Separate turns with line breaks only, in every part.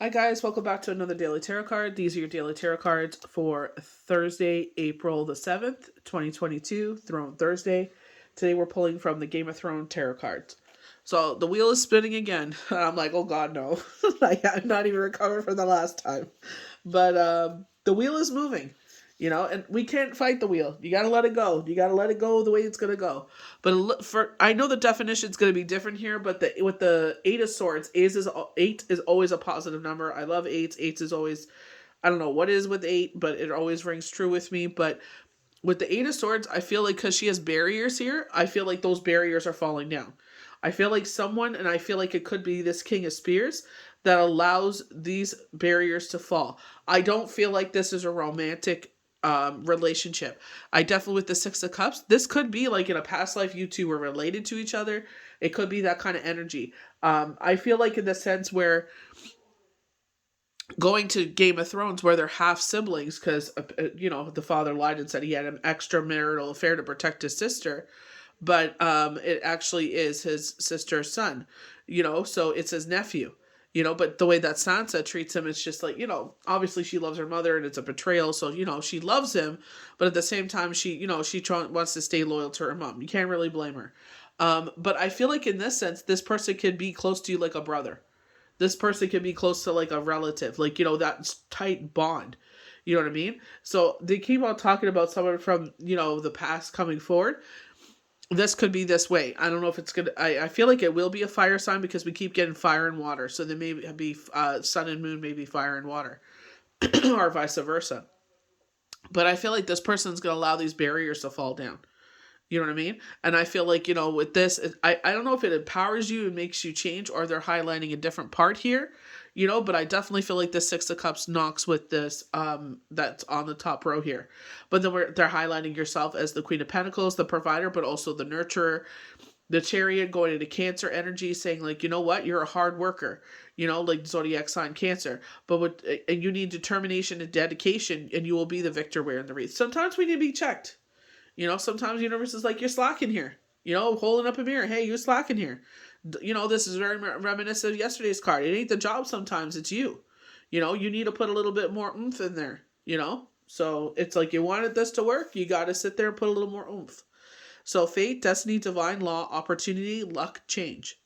Hi guys, welcome back to another Daily Tarot card. These are your Daily Tarot cards for Thursday, April the 7th, 2022, Throne Thursday. Today we're pulling from the Game of Thrones Tarot cards. So the wheel is spinning again. I'm like, oh god, no. Like, I'm not even recovered from the last time. But the wheel is moving, and we can't fight the wheel. You gotta let it go. You gotta let it go the way it's gonna go. But I know the definition is gonna be different here. But with the Eight of Swords, eight is always a positive number. I love eights. Eights is always, I don't know what is with eight, but it always rings true with me. But with the Eight of Swords, I feel like because she has barriers here, I feel like those barriers are falling down. I feel like and I feel like it could be this King of Spears that allows these barriers to fall. I don't feel like this is a romantic relationship. I definitely, with the Six of Cups, this could be like in a past life you two were related to each other. It could be that kind of energy. I feel like in the sense where going to Game of Thrones where they're half siblings because the father lied and said he had an extramarital affair to protect his sister, but it actually is his sister's son, so it's his nephew. But the way that Sansa treats him, it's just like, obviously she loves her mother and it's a betrayal. So, she loves him, but at the same time, she wants to stay loyal to her mom. You can't really blame her. But I feel like in this sense, this person could be close to you like a brother. This person can be close to like a relative, like, that tight bond. You know what I mean? So they keep on talking about someone from, the past coming forward. This could be this way. I don't know if it's gonna. I feel like it will be a fire sign because we keep getting fire and water. So there may be sun and moon, maybe fire and water, or vice versa. But I feel like this person's gonna allow these barriers to fall down. You know what I mean? And I feel like, with this, I don't know if it empowers you and makes you change, or they're highlighting a different part here, but I definitely feel like the Six of Cups knocks with this, that's on the top row here. But then they're highlighting yourself as the Queen of Pentacles, the provider, but also the nurturer, the Chariot going into Cancer energy, saying like, you know what, you're a hard worker, like zodiac sign Cancer, and you need determination and dedication, and you will be the victor wearing the wreath. Sometimes we need to be checked. Sometimes the universe is like, you're slacking here. Holding up a mirror. Hey, you're slacking here. This is very reminiscent of yesterday's card. It ain't the job sometimes, it's you. You need to put a little bit more oomph in there, So it's like, you wanted this to work, you got to sit there and put a little more oomph. So fate, destiny, divine law, opportunity, luck, change.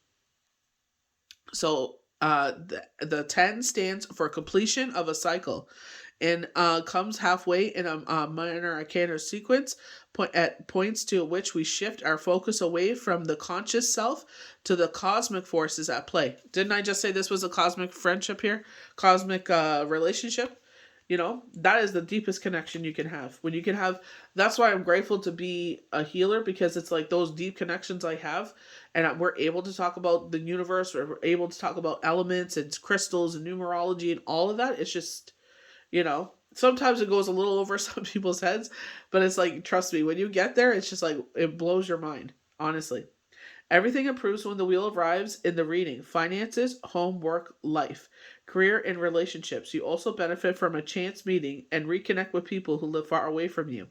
So the 10 stands for completion of a cycle and comes halfway in a minor arcana sequence at points to which we shift our focus away from the conscious self to the cosmic forces at play. Didn't I just say this was a cosmic friendship here? Cosmic relationship? That is the deepest connection you can have. That's why I'm grateful to be a healer, because it's like those deep connections I have, and we're able to talk about the universe, we're able to talk about elements and crystals and numerology and all of that. It's just, sometimes it goes a little over some people's heads, but it's like, trust me, when you get there, it's just like, it blows your mind, honestly. Everything improves when the wheel arrives in the reading: finances, home, work, life, career, and relationships. You also benefit from a chance meeting and reconnect with people who live far away from you.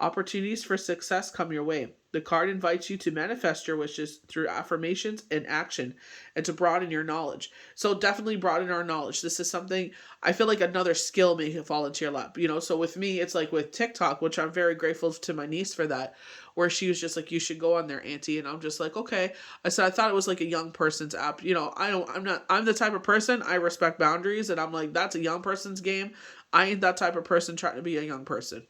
Opportunities for success come your way. The card invites you to manifest your wishes through affirmations and action, and to broaden your knowledge. So definitely broaden our knowledge. This is something, I feel like another skill may fall into your lap. So with me, it's like with TikTok, which I'm very grateful to my niece for that, where she was just like, you should go on there, Auntie. And I'm just like, okay. I said, I thought it was like a young person's app. I'm the type of person, I respect boundaries, and I'm like, that's a young person's game. I ain't that type of person trying to be a young person.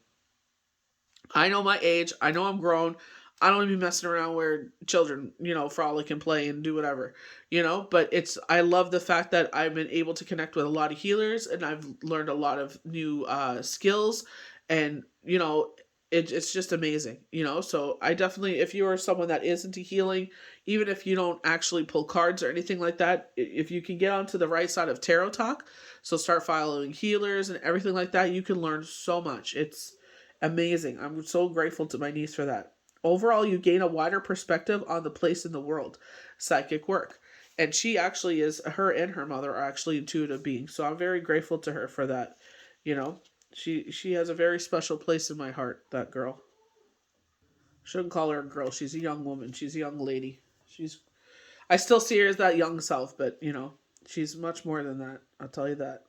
I know my age. I know I'm grown. I don't want to be messing around where children, frolic and play and do whatever, But I love the fact that I've been able to connect with a lot of healers, and I've learned a lot of new skills, and it's just amazing, So I definitely, if you are someone that is into healing, even if you don't actually pull cards or anything like that, if you can get onto the right side of tarot talk, so start following healers and everything like that, you can learn so much. It's amazing. I'm so grateful to my niece for that. Overall, you gain a wider perspective on the place in the world. Psychic work. And she actually her and her mother are actually intuitive beings. So I'm very grateful to her for that. She has a very special place in my heart, that girl. Shouldn't call her a girl. She's a young woman. She's a young lady. I still see her as that young self, but She's much more than that. I'll tell you that.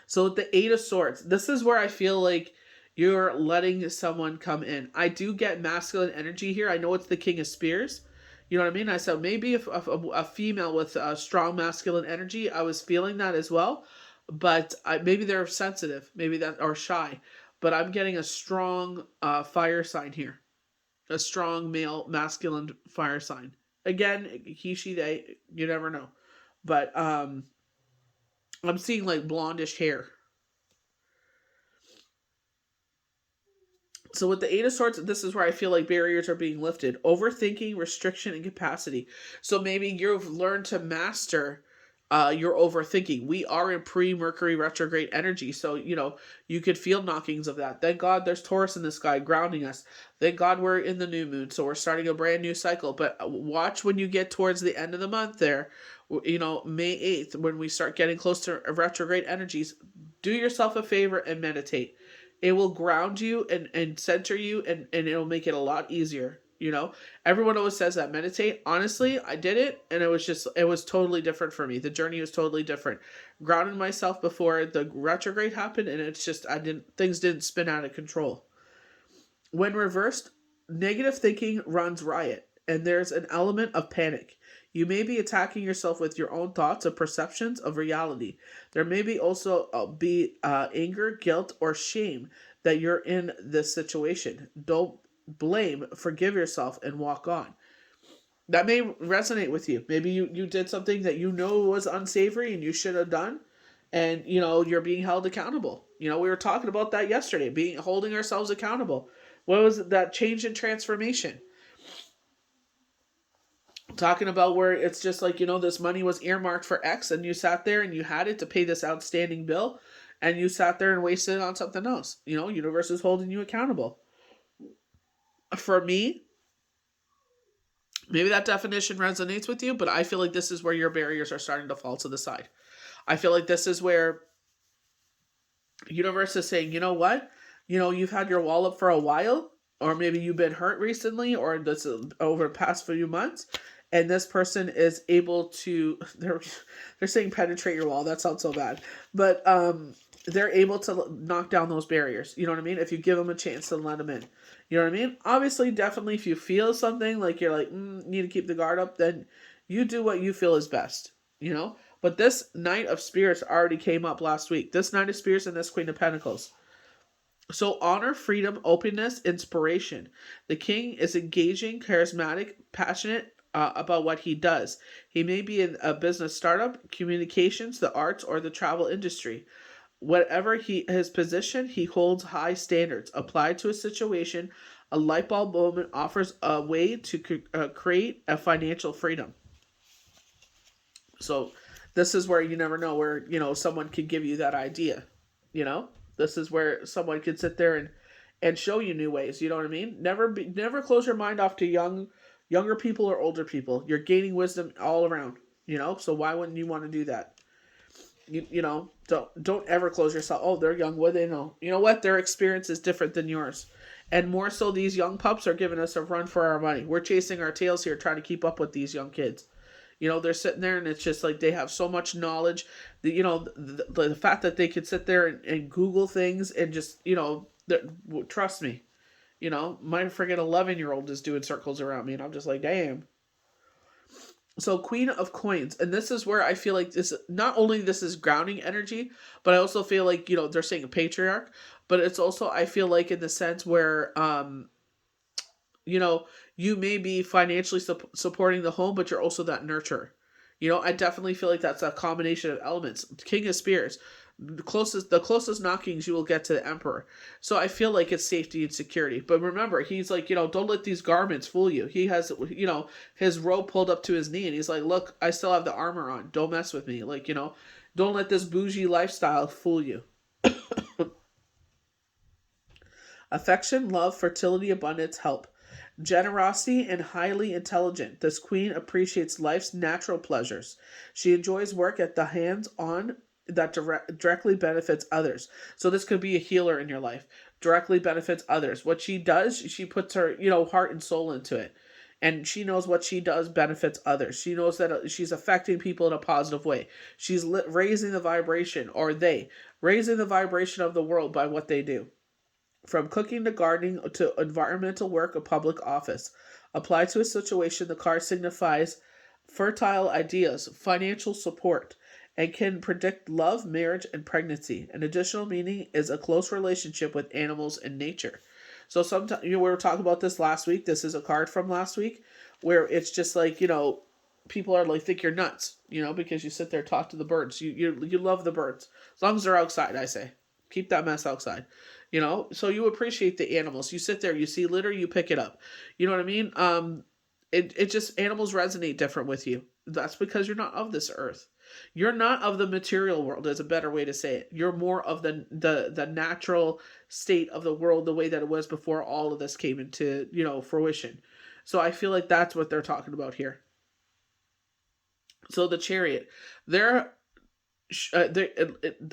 So with the Eight of Swords, this is where I feel like you're letting someone come in. I do get masculine energy here. I know it's the King of Spears. You know what I mean? I said maybe if a female with a strong masculine energy, I was feeling that as well. But maybe they're sensitive, maybe that or shy. But I'm getting a strong fire sign here, a strong male masculine fire sign. Again, he, she, they. You never know. But I'm seeing like blondish hair. So with the Eight of Swords, this is where I feel like barriers are being lifted. Overthinking, restriction, and capacity. So maybe you've learned to master your overthinking. We are in pre-Mercury retrograde energy. So, you could feel knockings of that. Thank God there's Taurus in the sky grounding us. Thank God we're in the new moon. So we're starting a brand new cycle. But watch when you get towards the end of the month there, May 8th, when we start getting close to retrograde energies, do yourself a favor and meditate. It will ground you and center you, and it'll make it a lot easier. Everyone always says that meditate. Honestly, I did it, and it was totally different for me. The journey was totally different. Grounded myself before the retrograde happened, and it's just things didn't spin out of control. When reversed, negative thinking runs riot, and there's an element of panic. You may be attacking yourself with your own thoughts or perceptions of reality. There may be also be anger, guilt, or shame that you're in this situation. Don't blame, forgive yourself, and walk on. That may resonate with you. Maybe you did something that was unsavory and you should have done, and you're being held accountable. We were talking about that yesterday, holding ourselves accountable. What was it, that change and transformation? Talking about where it's just like, this money was earmarked for X, and you sat there and you had it to pay this outstanding bill, and you sat there and wasted it on something else. Universe is holding you accountable. For me, maybe that definition resonates with you, but I feel like this is where your barriers are starting to fall to the side. I feel like this is where universe is saying, you know what? You've had your wall up for a while, or maybe you've been hurt recently, or this over the past few months, and this person is able to, they're saying penetrate your wall. That sounds so bad. But they're able to knock down those barriers. You know what I mean? If you give them a chance to let them in. You know what I mean? Obviously, definitely, if you feel something like you're like, need to keep the guard up, then you do what you feel is best. But this Knight of Spirits already came up last week. This Knight of Spirits and this Queen of Pentacles. So honor, freedom, openness, inspiration. The king is engaging, charismatic, passionate about what he does. He may be in a business startup, communications, the arts, or the travel industry. Whatever his position, he holds high standards. Applied to a situation, a light bulb moment offers a way to create a financial freedom. So this is where you never know where, someone could give you that idea. This is where someone could sit there and show you new ways. You know what I mean? Never close your mind off to younger people or older people. You're gaining wisdom all around, so why wouldn't you want to do that? Don't ever close yourself. Oh, they're young. What do they know? You know what? Their experience is different than yours. And more so, these young pups are giving us a run for our money. We're chasing our tails here, trying to keep up with these young kids. They're sitting there and it's just like they have so much knowledge. The fact that they could sit there and Google things and just, trust me, my friggin' 11-year-old is doing circles around me and I'm just like, damn. So Queen of Coins, and this is where I feel like not only this is grounding energy, but I also feel like, they're saying a patriarch, but it's also, I feel like in the sense where, you may be financially supporting the home, but you're also that nurturer. I definitely feel like that's a combination of elements. King of Spears, the closest knockings you will get to the Emperor. So I feel like it's safety and security. But remember, he's like, don't let these garments fool you. He has, his robe pulled up to his knee, and he's like, look, I still have the armor on. Don't mess with me. Like, don't let this bougie lifestyle fool you. Affection, love, fertility, abundance, help. Generosity and highly intelligent, this queen appreciates life's natural pleasures. She enjoys work at the hands-on that directly benefits others. So this could be a healer in your life. Directly benefits others. What she does, she puts her, heart and soul into it. and she knows what she does benefits others. She knows that she's affecting people in a positive way. She's raising the vibration, or they raising the vibration of the world by what they do. From cooking to gardening to environmental work or public office. Applied to a situation, the card signifies fertile ideas, financial support, and can predict love, marriage, and pregnancy. An additional meaning is a close relationship with animals and nature. So sometimes, we were talking about this last week. This is a card from last week where it's just like, people are like, think you're nuts, because you sit there, talk to the birds. You love the birds. As long as they're outside, I say. Keep that mess outside. So you appreciate the animals. You sit there, you see litter, you pick it up. You know what I mean? It just, animals resonate different with you. That's because you're not of this earth. You're not of the material world, is a better way to say it. You're more of the natural state of the world, the way that it was before all of this came into, fruition. So I feel like that's what they're talking about here. So the Chariot,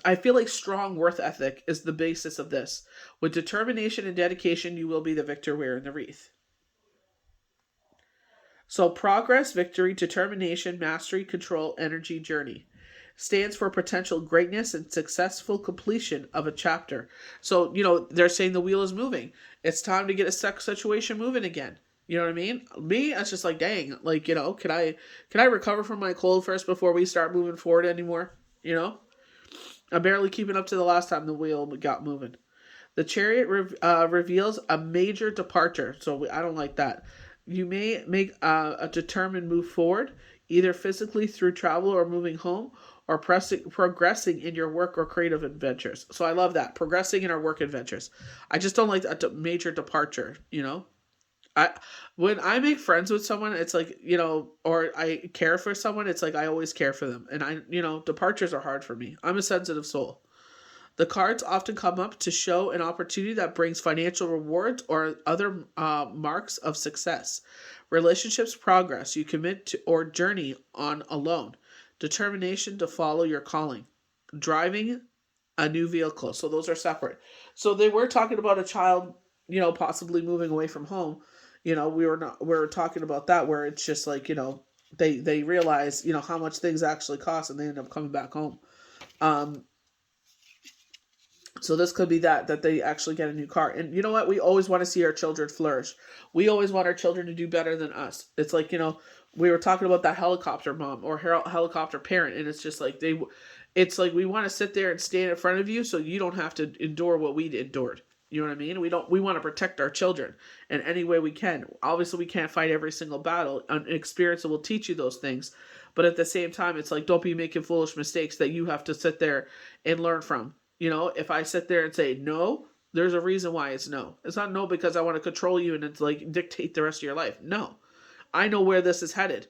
I feel like strong worth ethic is the basis of this. With determination and dedication, you will be the victor wearing the wreath. So progress, victory, determination, mastery, control, energy, journey stands for potential greatness and successful completion of a chapter. So, they're saying the wheel is moving. It's time to get a situation moving again. You know what I mean? Me, it's just like, dang, like, can I recover from my cold first before we start moving forward anymore? I'm barely keeping up to the last time the wheel got moving. The Chariot reveals a major departure. So I don't like that. You may make a determined move forward, either physically through travel or moving home, or progressing in your work or creative adventures. So I love that. Progressing in our work adventures. I just don't like a major departure, when I make friends with someone, it's like, or I care for someone, it's like I always care for them. And departures are hard for me. I'm a sensitive soul. The cards often come up to show an opportunity that brings financial rewards or other marks of success. Relationships progress. You commit to or journey on alone. Determination to follow your calling. Driving a new vehicle. So those are separate. So they were talking about a child, possibly moving away from home. We were talking about that, where it's just like, they realize, how much things actually cost, and they end up coming back home. So this could be that they actually get a new car. And you know what? We always want to see our children flourish. We always want our children to do better than us. It's like, we were talking about that helicopter mom or helicopter parent. And it's just like, it's like, we want to sit there and stand in front of you so you don't have to endure what we endured. You know what I mean? We want to protect our children in any way we can. Obviously, we can't fight every single battle. An experience will teach you those things. But at the same time, it's like, don't be making foolish mistakes that you have to sit there and learn from. If I sit there and say no, there's a reason why it's no. It's not no because I want to control you and it's like dictate the rest of your life. No. I know where this is headed.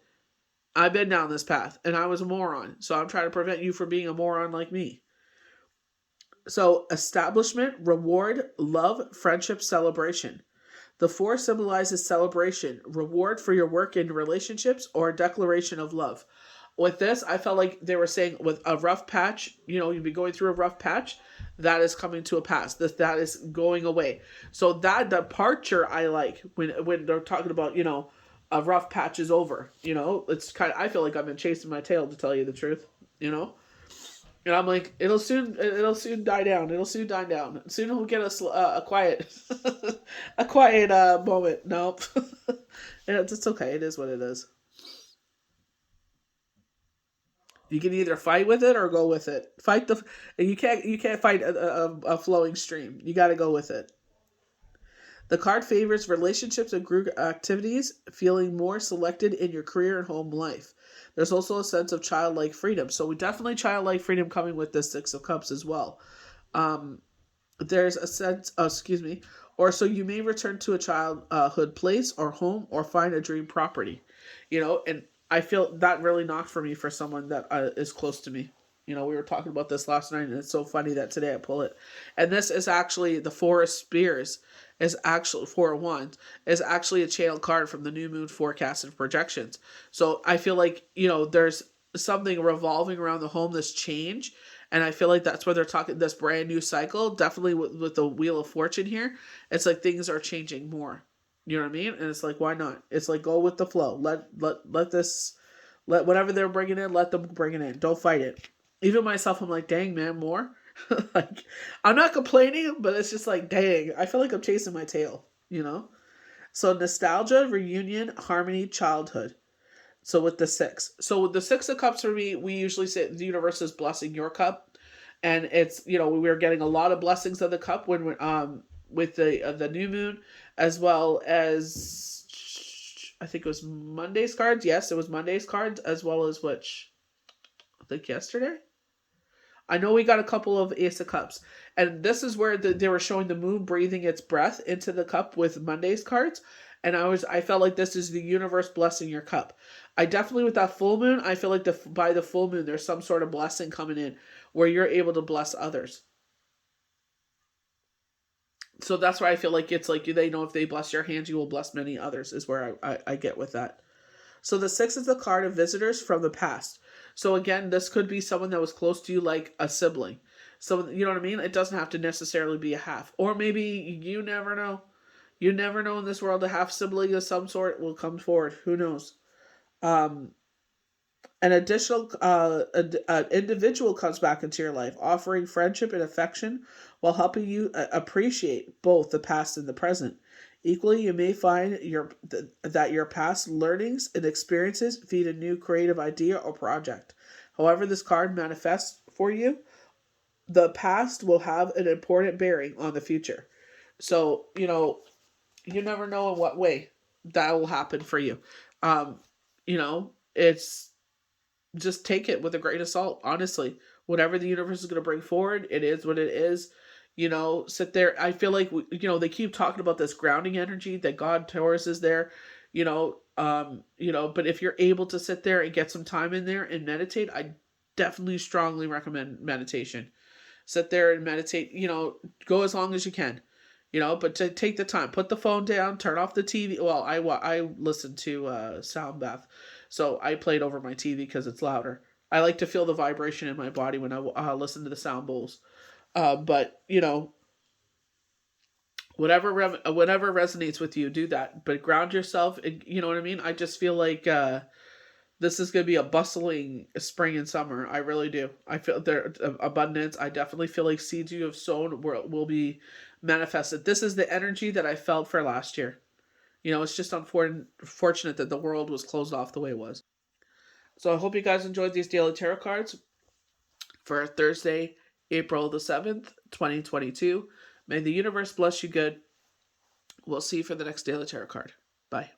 I've been down this path and I was a moron. So I'm trying to prevent you from being a moron like me. So establishment, reward, love, friendship, celebration. The 4 symbolizes celebration, reward for your work in relationships, or a declaration of love. With this, I felt like they were saying with a rough patch, you'd be going through a rough patch, that is coming to a pass. That is going away. So that departure I like when they're talking about, a rough patch is over. It's I feel like I've been chasing my tail, to tell you the truth, And I'm like, it'll soon die down. It'll soon die down. Soon we'll get a quiet, a quiet moment. Nope. It's okay. It is what it is. You can either fight with it or go with it. You can't fight a flowing stream. You got to go with it. The card favors relationships and group activities, feeling more selected in your career and home life. There's also a sense of childlike freedom. So we definitely childlike freedom coming with this 6 of Cups as well. There's a sense, or so you may return to a childhood place or home or find a dream property, and I feel that really knocked for me for someone that is close to me. We were talking about this last night, and it's so funny that today I pull it. And this is actually the 4 of Spears, is actually 4 of Wands, is actually a channel card from the new moon forecast and projections. So I feel like, there's something revolving around the home, this change. And I feel like that's where they're talking this brand new cycle. Definitely with the Wheel of Fortune here. It's like things are changing more. You know what I mean? And it's like, why not? It's like, go with the flow. Let whatever they're bringing in, let them bring it in. Don't fight it. Even myself, I'm like, dang, man, more. Like, I'm not complaining, but it's just like, dang, I feel like I'm chasing my tail, you know? So nostalgia, reunion, harmony, childhood. So with the six. So with the six of cups for me, we usually say the universe is blessing your cup. And it's, we're getting a lot of blessings of the cup when we're, with the new moon, as well as, I think it was Monday's cards. Yes, it was Monday's cards, as well as which, I think yesterday. I know we got a couple of Ace of Cups. And this is where they were showing the moon breathing its breath into the cup with Monday's cards. And I felt like this is the universe blessing your cup. I definitely, with that full moon, I feel like by the full moon, there's some sort of blessing coming in where you're able to bless others. So that's why I feel like it's like they know if they bless your hands, you will bless many others, is where I get with that. So the six is the card of visitors from the past. So again, this could be someone that was close to you, like a sibling. So you know what I mean? It doesn't have to necessarily be a half. Or maybe you never know. You never know in this world, a half sibling of some sort will come forward. Who knows? Um, an additional an individual comes back into your life, offering friendship and affection while helping you appreciate both the past and the present. Equally, you may find that your past learnings and experiences feed a new creative idea or project. However this card manifests for you, the past will have an important bearing on the future. So, you never know in what way that will happen for you. It's just take it with a grain of salt, honestly. Whatever the universe is going to bring forward, it is what it is. Sit there. I feel like, they keep talking about this grounding energy that God Taurus is there, but if you're able to sit there and get some time in there and meditate, I definitely strongly recommend meditation. Sit there and meditate, go as long as you can, but to take the time, put the phone down, turn off the TV. Well, I listen to sound bath, so I play it over my TV because it's louder. I like to feel the vibration in my body when I listen to the sound bowls. But whatever resonates with you, do that. But ground yourself. You know what I mean? I just feel like this is going to be a bustling spring and summer. I really do. I feel there abundance. I definitely feel like seeds you have sown will be manifested. This is the energy that I felt for last year. It's just unfortunate that the world was closed off the way it was. So I hope you guys enjoyed these daily tarot cards for Thursday, April the 7th, 2022. May the universe bless you good. We'll see you for the next daily tarot card. Bye.